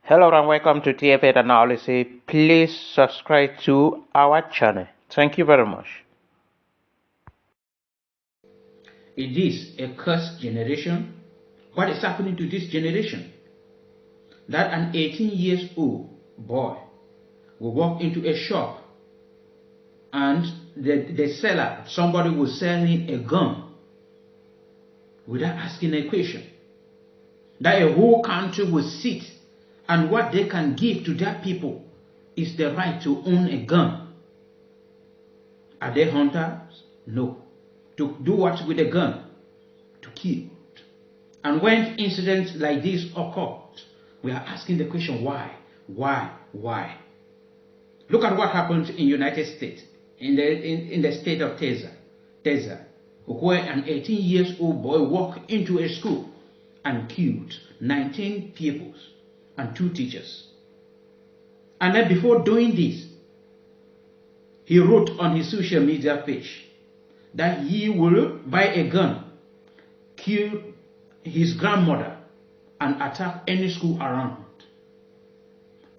Hello and welcome to TFA Analysis. Please subscribe to our channel. Thank you very much. Is this a cursed generation? What is happening to this generation? That an 18-year-old boy will walk into a shop and the seller, somebody will sell him a gun without asking a question. That a whole country will sit and what they can give to their people is the right to own a gun. Are they hunters? No. To do what with a gun? To kill. And when incidents like this occur, we are asking the question, why? Why? Look at what happened in United States, in the state of Texas, where an 18-year-old boy walked into a school and killed 19 pupils and 2 teachers. And then before doing this, he wrote on his social media page that he will buy a gun, kill his grandmother, and attack any school around.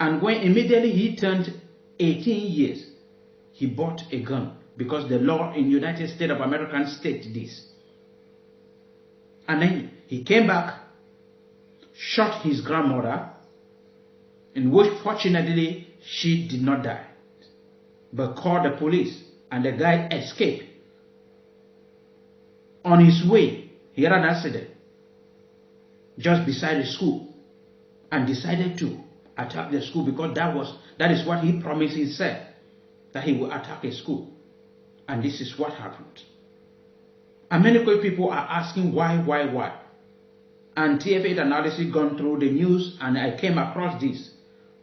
And when immediately he turned 18 years, he bought a gun because the law in the United States of America states this. And then he came back, shot his grandmother, in which fortunately she did not die, but called the police, and the guy escaped. On his way, he had an accident just beside the school and decided to attack the school because that is what he promised himself, that he will attack a school. And this is what happened. And many people are asking why. And TFA Analysis gone through the news, and I came across this,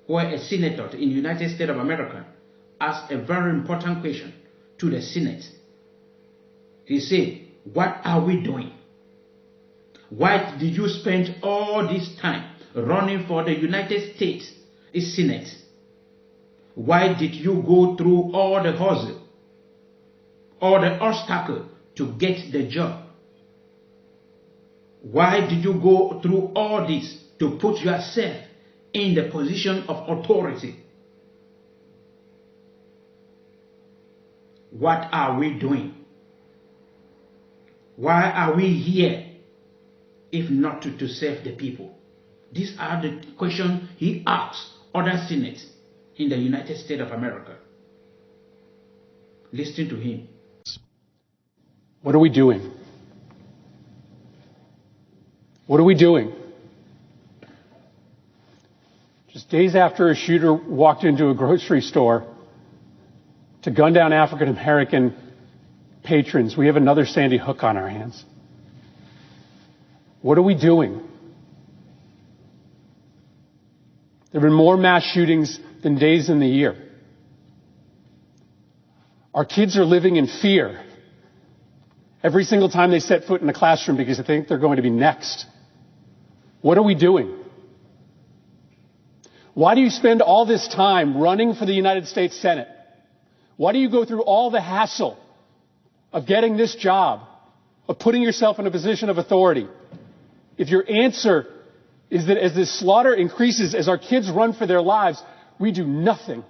where a senator in the United States of America asked a very important question to the Senate. He said, what are we doing? Why did you spend all this time running for the United States Senate? Why did you go through all the hustle, all the obstacle to get the job? Why did you go through all this to put yourself in the position of authority? What are we doing? Why are we here if not to serve the people? These are the questions he asked other senates in the United States of America. Listen to him. What are we doing? What are we doing? Just days after a shooter walked into a grocery store to gun down African American patrons, we have another Sandy Hook on our hands. What are we doing? There have been more mass shootings than days in the year. Our kids are living in fear every single time they set foot in a classroom because they think they're going to be next. What are we doing? Why do you spend all this time running for the United States Senate? Why do you go through all the hassle of getting this job, of putting yourself in a position of authority, if your answer is that as this slaughter increases, as our kids run for their lives, we do nothing?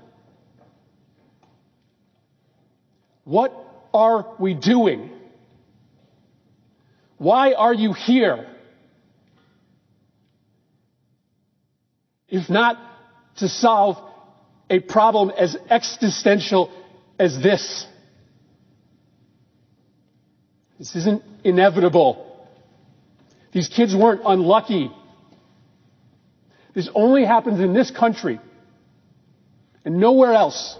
What are we doing? Why are you here? If not to solve a problem as existential as this. This isn't inevitable. These kids weren't unlucky. This only happens in this country and nowhere else.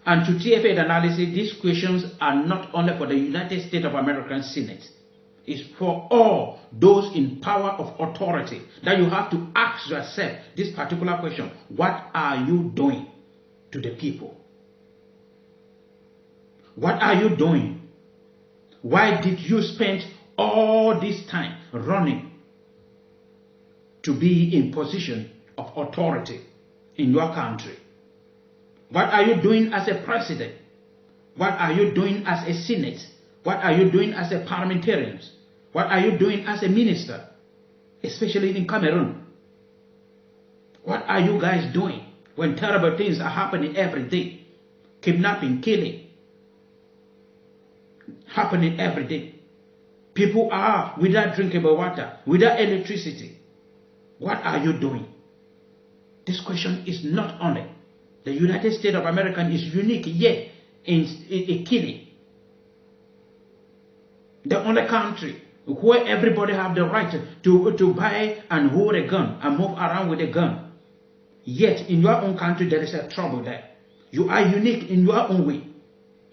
And to TFA Analysis, these questions are not only for the United States of America Senate. It's for all those in power of authority that you have to ask yourself this particular question. What are you doing to the people? What are you doing? Why did you spend all this time running to be in position of authority in your country? What are you doing as a president? What are you doing as a senate? What are you doing as a parliamentarian? What are you doing as a minister? Especially in Cameroon. What are you guys doing when terrible things are happening every day? Kidnapping, killing, happening every day. People are without drinkable water, without electricity. What are you doing? This question is not only the United States of America is unique yet in killing. The only country where everybody have the right to buy and hold a gun and move around with a gun. Yet in your own country there is a trouble there. You are unique in your own way.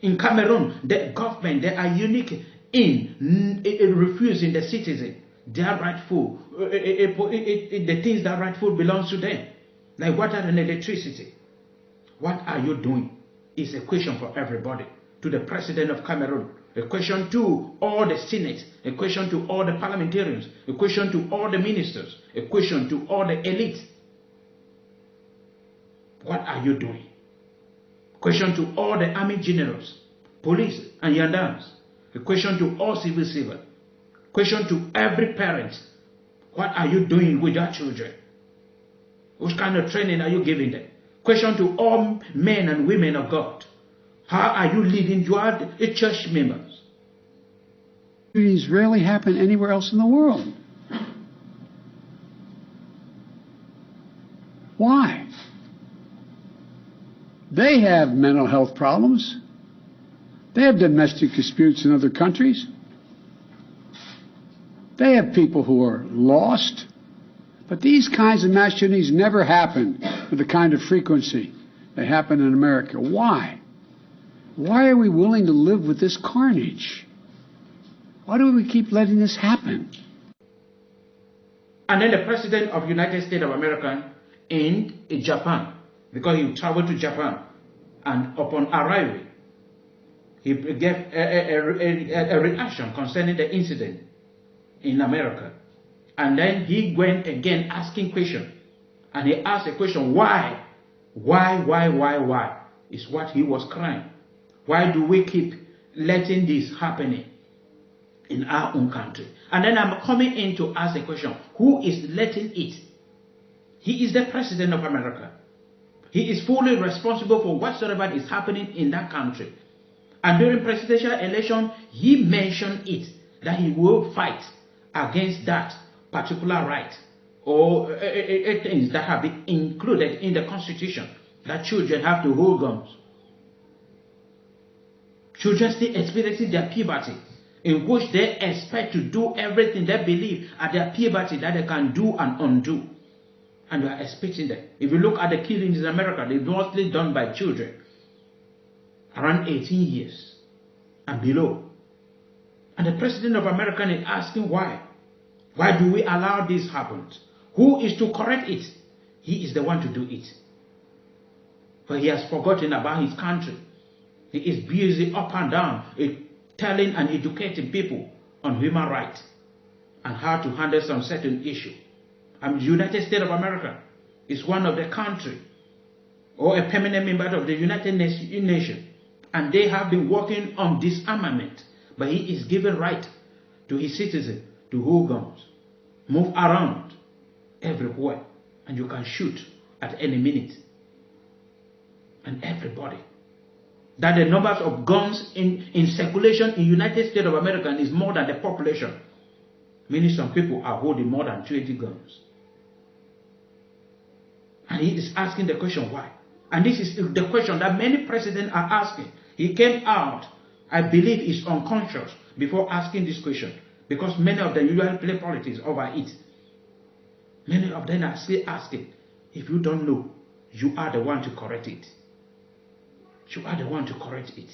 In Cameroon, the government, they are unique in refusing the citizen their rightful, the things that rightful belongs to them, like water and electricity. What are you doing? Is a question for everybody. To the president of Cameroon, a question to all the Senate, a question to all the parliamentarians, a question to all the ministers, a question to all the elite. What are you doing? Question to all the army generals, police and gendarmes. A question to all civil servants. Question to every parent. What are you doing with your children? What kind of training are you giving them? Question to all men and women of God. How are you living? You are the church members. These rarely happen anywhere else in the world. Why? They have mental health problems. They have domestic disputes in other countries. They have people who are lost. But these kinds of mass shootings never happen with the kind of frequency that happen in America. Why? Why are we willing to live with this carnage? Why do we keep letting this happen? And then the president of the United States of America in Japan, because he traveled to Japan, and upon arriving, he gave a reaction concerning the incident in America. And then he went again asking questions. And he asked a question, why? Why? Is what he was crying. Why do we keep letting this happening in our own country? And then I'm coming in to ask the question, who is letting it? He is the president of America. He is fully responsible for whatsoever is happening in that country. And during presidential election, he mentioned it, that he will fight against that particular right or things that have been included in the Constitution, that children have to hold guns. Children still experiencing their puberty, in which they expect to do everything they believe at their puberty that they can do and undo. And you are expecting that. If you look at the killings in America, they're mostly done by children around 18 years and below. And the president of America is asking why. Why do we allow this happen? Who is to correct it? He is the one to do it. But he has forgotten about his country. He is busy up and down telling and educating people on human rights and how to handle some certain issue. And the United States of America is one of the countries or a permanent member of the United Nations. And they have been working on disarmament. But he is giving right to his citizens to hold guns, move around everywhere, and you can shoot at any minute. And everybody. That the numbers of guns in circulation in the United States of America is more than the population. Meaning some people are holding more than 20 guns. And he is asking the question why. And this is the question that many presidents are asking. He came out, I believe, is unconscious before asking this question. Because many of them usually play politics over it. Many of them are still asking, if you don't know, you are the one to correct it. You are the one to correct it.